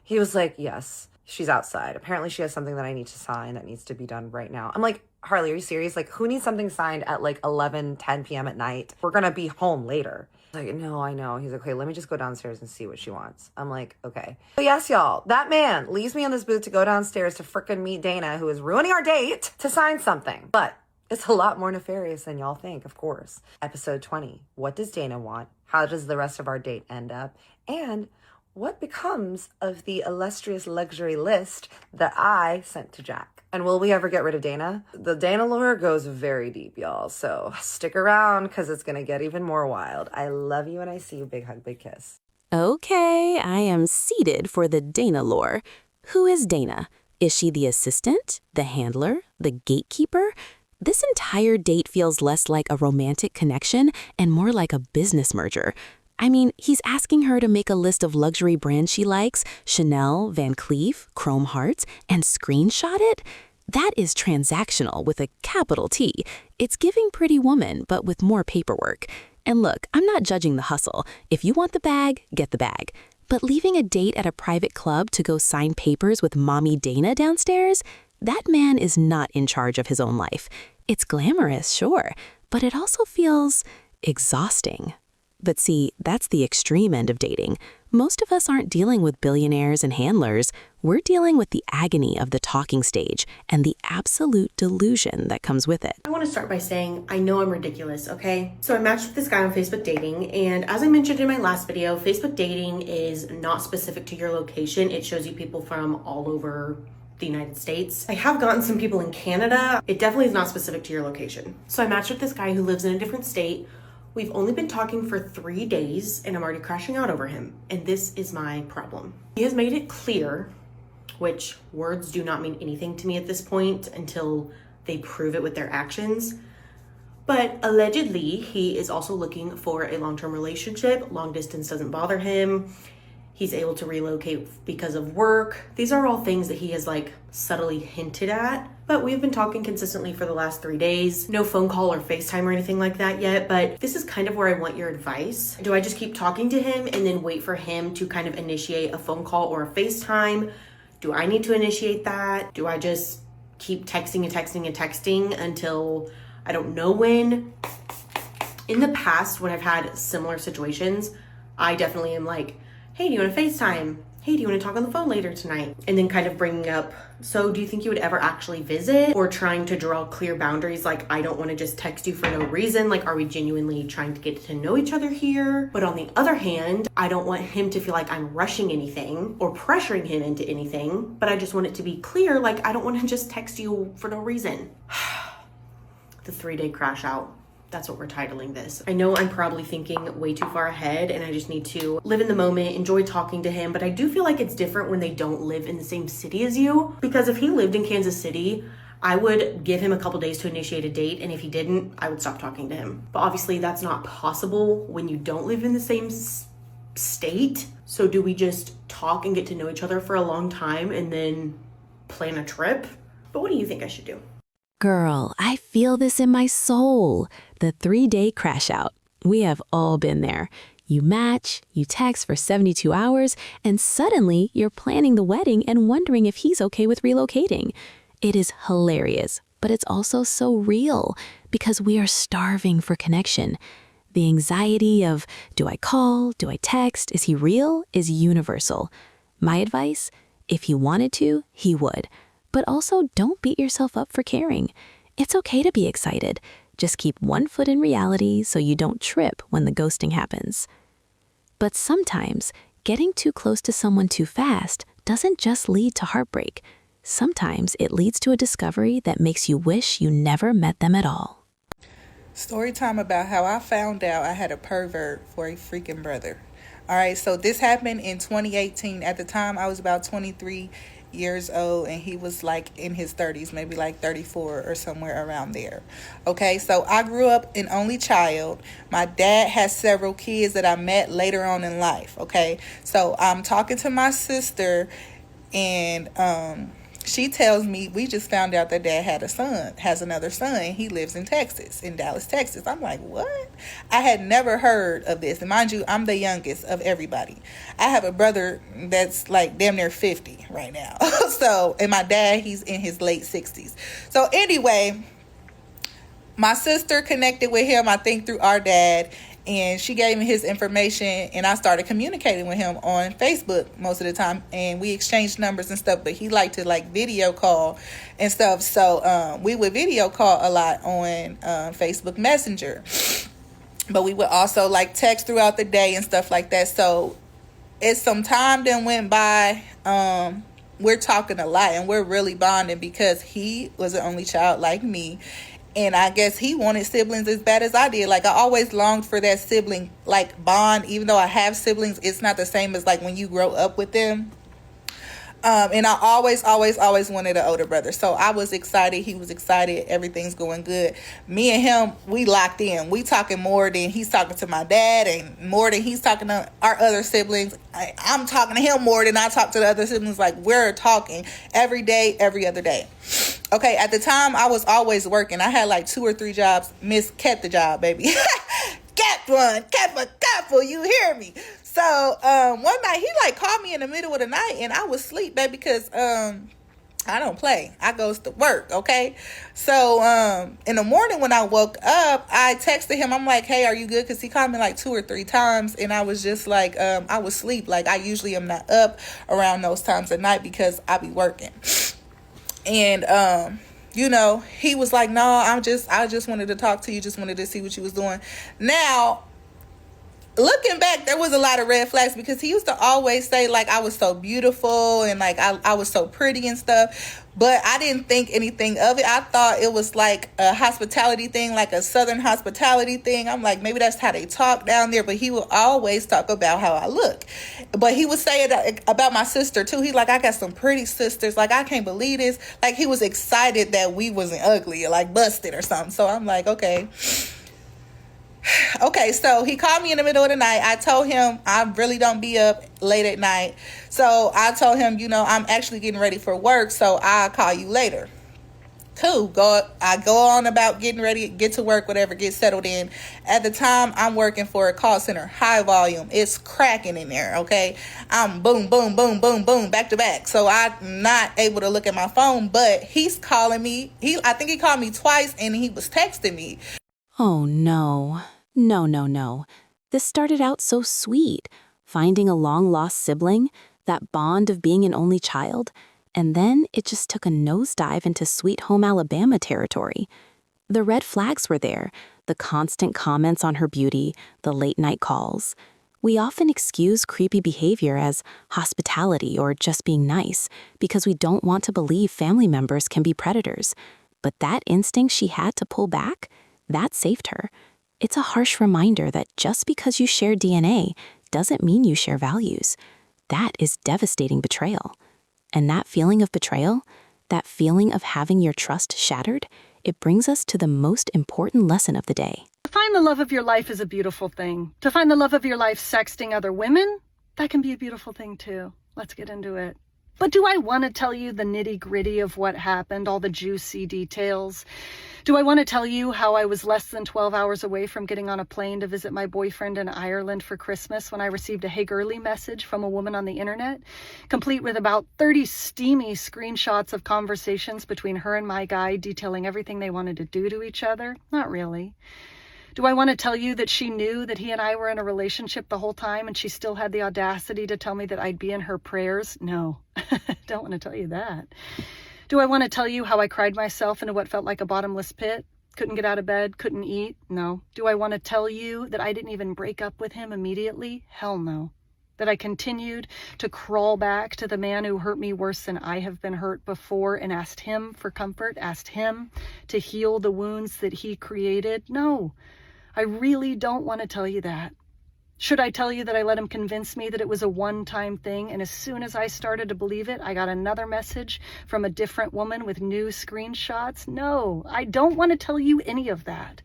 He was like, yes, she's outside. Apparently she has something that I need to sign that needs to be done right now. I'm like, Harley, are you serious? Like, who needs something signed at like 10 p.m. at night? We're going to be home later. Like, no, I know. He's like, okay, let me just go downstairs and see what she wants. I'm like, okay. But yes, y'all, that man leaves me in this booth to go downstairs to frickin' meet Dana, who is ruining our date, to sign something. But it's a lot more nefarious than y'all think, of course. Episode 20. What does Dana want? How does the rest of our date end up? And what becomes of the illustrious luxury list that I sent to Jack? And will we ever get rid of Dana? The Dana lore goes very deep, y'all. So stick around because it's going to get even more wild. I love you and I see you. Big hug, big kiss. Okay, I am seated for the Dana lore. Who is Dana? Is she the assistant, the handler, the gatekeeper? This entire date feels less like a romantic connection and more like a business merger. I mean, he's asking her to make a list of luxury brands she likes, Chanel, Van Cleef, Chrome Hearts, and screenshot it? That is transactional with a capital T. It's giving Pretty Woman, but with more paperwork. And look, I'm not judging the hustle. If you want the bag, get the bag. But leaving a date at a private club to go sign papers with Mommy Dana downstairs? That man is not in charge of his own life. It's glamorous, sure, but it also feels exhausting. But see, that's the extreme end of dating. Most of us aren't dealing with billionaires and handlers. We're dealing with the agony of the talking stage and the absolute delusion that comes with it. I want to start by saying I know I'm ridiculous, okay? So I matched with this guy on Facebook Dating, and as I mentioned in my last video, Facebook Dating is not specific to your location. It shows you people from all over the United States. I have gotten some people in Canada. It definitely is not specific to your location. So I matched with this guy who lives in a different state. We've only been talking for 3 days and I'm already crashing out over him. And this is my problem. He has made it clear, which words do not mean anything to me at this point until they prove it with their actions. But allegedly, he is also looking for a long-term relationship. Long distance doesn't bother him. He's able to relocate because of work. These are all things that he has subtly hinted at. But we've been talking consistently for the last 3 days. No phone call or FaceTime or anything like that yet, but this is kind of where I want your advice. Do I just keep talking to him and then wait for him to kind of initiate a phone call or a FaceTime? Do I need to initiate that? Do I just keep texting and texting and texting until I don't know when? In the past, when I've had similar situations, I definitely am like, hey, do you want to FaceTime? Hey, do you want to talk on the phone later tonight? And then kind of bringing up, so do you think you would ever actually visit? Or trying to draw clear boundaries, I don't want to just text you for no reason. Are we genuinely trying to get to know each other here? But on the other hand, I don't want him to feel like I'm rushing anything or pressuring him into anything. But I just want it to be clear, I don't want to just text you for no reason. The 3-day crash out. That's what we're titling this. I know I'm probably thinking way too far ahead and I just need to live in the moment, enjoy talking to him, but I do feel like it's different when they don't live in the same city as you. Because if he lived in Kansas City, I would give him a couple days to initiate a date, and if he didn't, I would stop talking to him. But obviously that's not possible when you don't live in the same state. So do we just talk and get to know each other for a long time and then plan a trip? But what do you think I should do? Girl, I feel this in my soul. The 3-day crash out. We have all been there. You match, you text for 72 hours, and suddenly you're planning the wedding and wondering if he's okay with relocating. It is hilarious, but it's also so real because we are starving for connection. The anxiety of, do I call, do I text, is he real, is universal. My advice, if he wanted to, he would. But also don't beat yourself up for caring. It's okay to be excited. Just keep one foot in reality so you don't trip when the ghosting happens. But sometimes, getting too close to someone too fast doesn't just lead to heartbreak. Sometimes it leads to a discovery that makes you wish you never met them at all. Story time about how I found out I had a pervert for a freaking brother. All right, so this happened in 2018. At the time, I was about 23 years old and he was in his 30s, maybe 34 or somewhere around there. Okay, so I grew up an only child. My dad has several kids that I met later on in life. Okay, so I'm talking to my sister and she tells me we just found out that dad has another son. He lives in Texas, in Dallas, Texas. I'm like, what? I had never heard of this. And mind you, I'm the youngest of everybody. I have a brother that's damn near 50 right now. So, and my dad, he's in his late 60s. So anyway, my sister connected with him, I think through our dad. And she gave me his information and I started communicating with him on Facebook most of the time. And we exchanged numbers and stuff, but he liked to video call and stuff. So we would video call a lot on Facebook Messenger. But we would also text throughout the day and stuff like that. So it's some time then went by. We're talking a lot and we're really bonding because he was an only child like me. And I guess he wanted siblings as bad as I did. I always longed for that sibling, bond. Even though I have siblings, it's not the same as, when you grow up with them. And I always wanted an older brother. So I was excited. He was excited. Everything's going good. Me and him, we locked in. We talking more than he's talking to my dad and more than he's talking to our other siblings. I'm talking to him more than I talk to the other siblings. We're talking every day, every other day. Okay, at the time, I was always working. I had 2 or 3 jobs. Kept the job, baby. Kept one. Kept a couple. You hear me? So one night, he called me in the middle of the night, and I was asleep, baby, because I don't play. I goes to work, okay? So in the morning when I woke up, I texted him. I'm like, hey, are you good? Because he called me like 2 or 3 times. And I was just like, I was asleep. Like, I usually am not up around those times at night because I be working. And, you know, he was like, no, I just wanted to talk to you. Just wanted to see what you was doing. Now, looking back, there was a lot of red flags because he used to always say, like, I was so beautiful and, like, I was so pretty and stuff. But I didn't think anything of it. I thought it was, like, a hospitality thing, like a Southern hospitality thing. I'm like, maybe that's how they talk down there. But he would always talk about how I look. But he would say it about my sister, too. He's like, I got some pretty sisters. Like, I can't believe this. Like, he was excited that we wasn't ugly or, like, busted or something. So I'm like, okay. Okay, so he called me in the middle of the night. I told him I really don't be up late at night. So I told him, you know, I'm actually getting ready for work, so I'll call you later. Cool. I go on about getting ready, get to work, whatever, get settled in. At the time, I'm working for a call center, high volume. It's cracking in there, okay? I'm boom, boom, boom, boom, boom, back to back. So I'm not able to look at my phone, but he's calling me. I think he called me twice, and he was texting me. Oh, no. No. This started out so sweet, finding a long-lost sibling, that bond of being an only child, and then it just took a nosedive into Sweet Home Alabama territory. The red flags were there, the constant comments on her beauty, the late-night calls. We often excuse creepy behavior as hospitality or just being nice because we don't want to believe family members can be predators. But that instinct she had to pull back, that saved her. It's a harsh reminder that just because you share DNA doesn't mean you share values. That is devastating betrayal. And that feeling of betrayal, that feeling of having your trust shattered, it brings us to the most important lesson of the day. To find the love of your life is a beautiful thing. To find the love of your life sexting other women, that can be a beautiful thing too. Let's get into it. But do I want to tell you the nitty-gritty of what happened, all the juicy details? Do I want to tell you how I was less than 12 hours away from getting on a plane to visit my boyfriend in Ireland for Christmas when I received a "Hey girly" message from a woman on the internet, complete with about 30 steamy screenshots of conversations between her and my guy detailing everything they wanted to do to each other? Not really. Do I want to tell you that she knew that he and I were in a relationship the whole time and she still had the audacity to tell me that I'd be in her prayers? No, don't want to tell you that. Do I want to tell you how I cried myself into what felt like a bottomless pit? Couldn't get out of bed, couldn't eat? No. Do I want to tell you that I didn't even break up with him immediately? Hell no. That I continued to crawl back to the man who hurt me worse than I have been hurt before and asked him for comfort, asked him to heal the wounds that he created? No. I really don't want to tell you that. Should I tell you that I let him convince me that it was a one-time thing, and as soon as I started to believe it, I got another message from a different woman with new screenshots? No, I don't want to tell you any of that.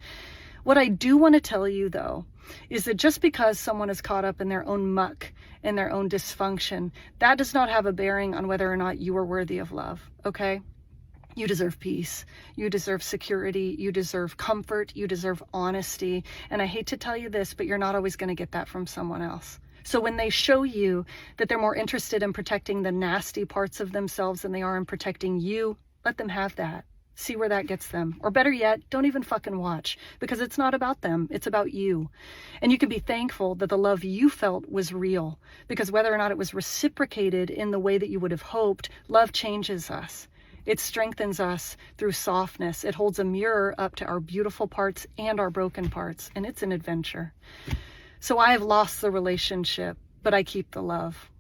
What I do want to tell you, though, is that just because someone is caught up in their own muck and their own dysfunction, that does not have a bearing on whether or not you are worthy of love, okay? You deserve peace. You deserve security. You deserve comfort. You deserve honesty. And I hate to tell you this, but you're not always going to get that from someone else. So when they show you that they're more interested in protecting the nasty parts of themselves than they are in protecting you, let them have that. See where that gets them. Or better yet, don't even fucking watch, because it's not about them. It's about you. And you can be thankful that the love you felt was real, because whether or not it was reciprocated in the way that you would have hoped, love changes us. It strengthens us through softness. It holds a mirror up to our beautiful parts and our broken parts, and it's an adventure. So I have lost the relationship, but I keep the love.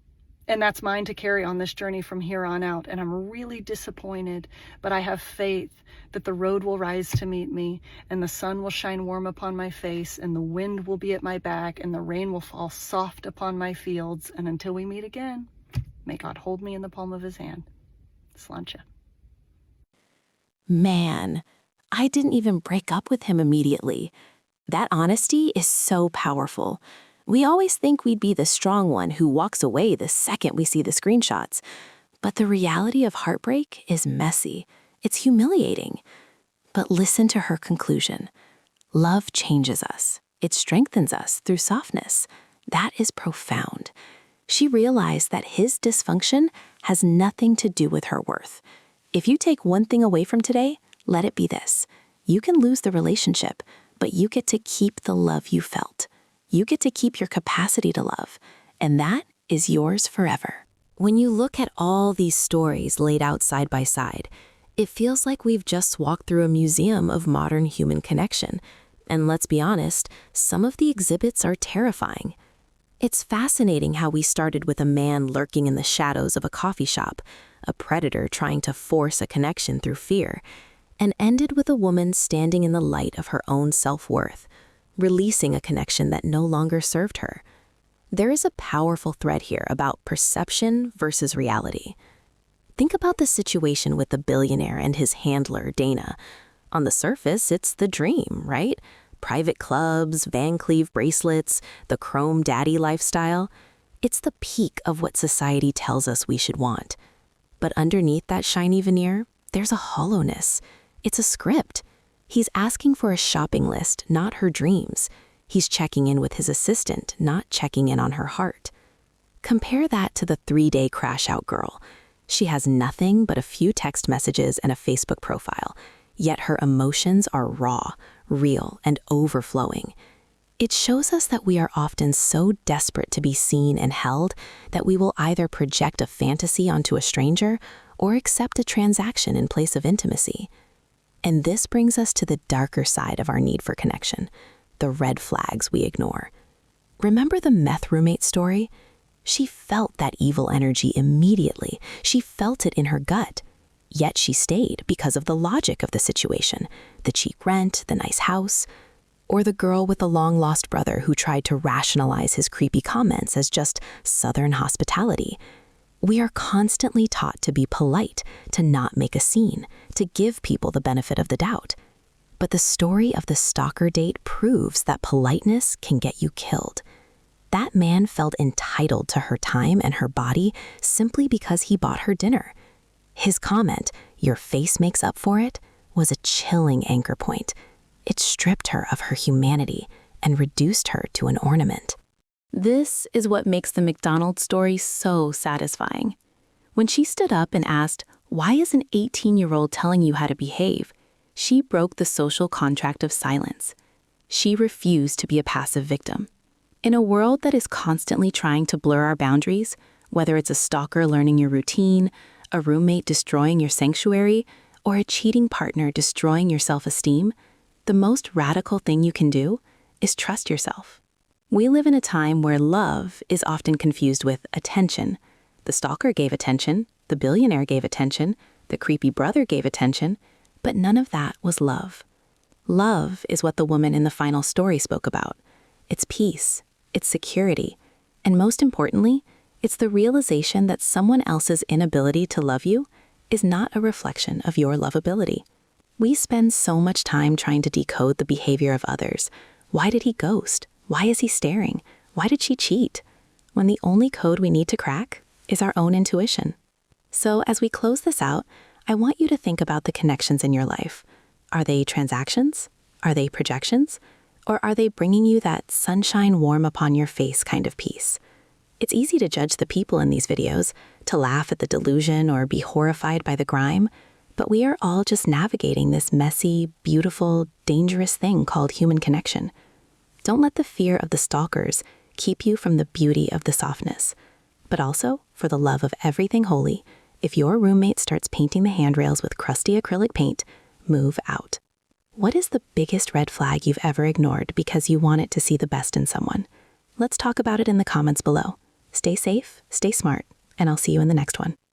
And that's mine to carry on this journey from here on out. And I'm really disappointed, but I have faith that the road will rise to meet me, and the sun will shine warm upon my face, and the wind will be at my back, and the rain will fall soft upon my fields. And until we meet again, may God hold me in the palm of his hand. Sláinte. Man, I didn't even break up with him immediately. That honesty is so powerful. We always think we'd be the strong one who walks away the second we see the screenshots. But the reality of heartbreak is messy. It's humiliating. But listen to her conclusion. Love changes us. It strengthens us through softness. That is profound. She realized that his dysfunction has nothing to do with her worth. If you take one thing away from today, let it be this. You can lose the relationship, but you get to keep the love you felt. You get to keep your capacity to love, and that is yours forever. When you look at all these stories laid out side by side, it feels like we've just walked through a museum of modern human connection. And let's be honest, some of the exhibits are terrifying. It's fascinating how we started with a man lurking in the shadows of a coffee shop, a predator trying to force a connection through fear, and ended with a woman standing in the light of her own self-worth, releasing a connection that no longer served her. There is a powerful thread here about perception versus reality. Think about the situation with the billionaire and his handler, Dana. On the surface, it's the dream, right? Private clubs, Van Cleef bracelets, the chrome daddy lifestyle. It's the peak of what society tells us we should want. But underneath that shiny veneer, there's a hollowness. It's a script. He's asking for a shopping list, not her dreams. He's checking in with his assistant, not checking in on her heart. Compare that to the 3-day crash-out girl. She has nothing but a few text messages and a Facebook profile, yet her emotions are raw, real, and overflowing. It shows us that we are often so desperate to be seen and held that we will either project a fantasy onto a stranger or accept a transaction in place of intimacy. And this brings us to the darker side of our need for connection, the red flags we ignore. Remember the meth roommate story? She felt that evil energy immediately. She felt it in her gut. Yet she stayed because of the logic of the situation, the cheap rent, the nice house, or the girl with the long-lost brother who tried to rationalize his creepy comments as just Southern hospitality. We are constantly taught to be polite, to not make a scene, to give people the benefit of the doubt. But the story of the stalker date proves that politeness can get you killed. That man felt entitled to her time and her body simply because he bought her dinner. His comment, "Your face makes up for it," was a chilling anchor point. It stripped her of her humanity and reduced her to an ornament. This is what makes the McDonald's story so satisfying. When she stood up and asked, "Why is an 18-year-old telling you how to behave?" she broke the social contract of silence. She refused to be a passive victim. In a world that is constantly trying to blur our boundaries, whether it's a stalker learning your routine, a roommate destroying your sanctuary, or a cheating partner destroying your self-esteem, the most radical thing you can do is trust yourself. We live in a time where love is often confused with attention. The stalker gave attention, the billionaire gave attention, the creepy brother gave attention, but none of that was love. Love is what the woman in the final story spoke about. It's peace, it's security, and most importantly, it's the realization that someone else's inability to love you is not a reflection of your lovability. We spend so much time trying to decode the behavior of others. Why did he ghost? Why is he staring? Why did she cheat? When the only code we need to crack is our own intuition. So as we close this out, I want you to think about the connections in your life. Are they transactions? Are they projections? Or are they bringing you that sunshine warm upon your face kind of peace? It's easy to judge the people in these videos, to laugh at the delusion or be horrified by the grime, but we are all just navigating this messy, beautiful, dangerous thing called human connection. Don't let the fear of the stalkers keep you from the beauty of the softness. But also, for the love of everything holy, if your roommate starts painting the handrails with crusty acrylic paint, move out. What is the biggest red flag you've ever ignored because you wanted to see the best in someone? Let's talk about it in the comments below. Stay safe, stay smart, and I'll see you in the next one.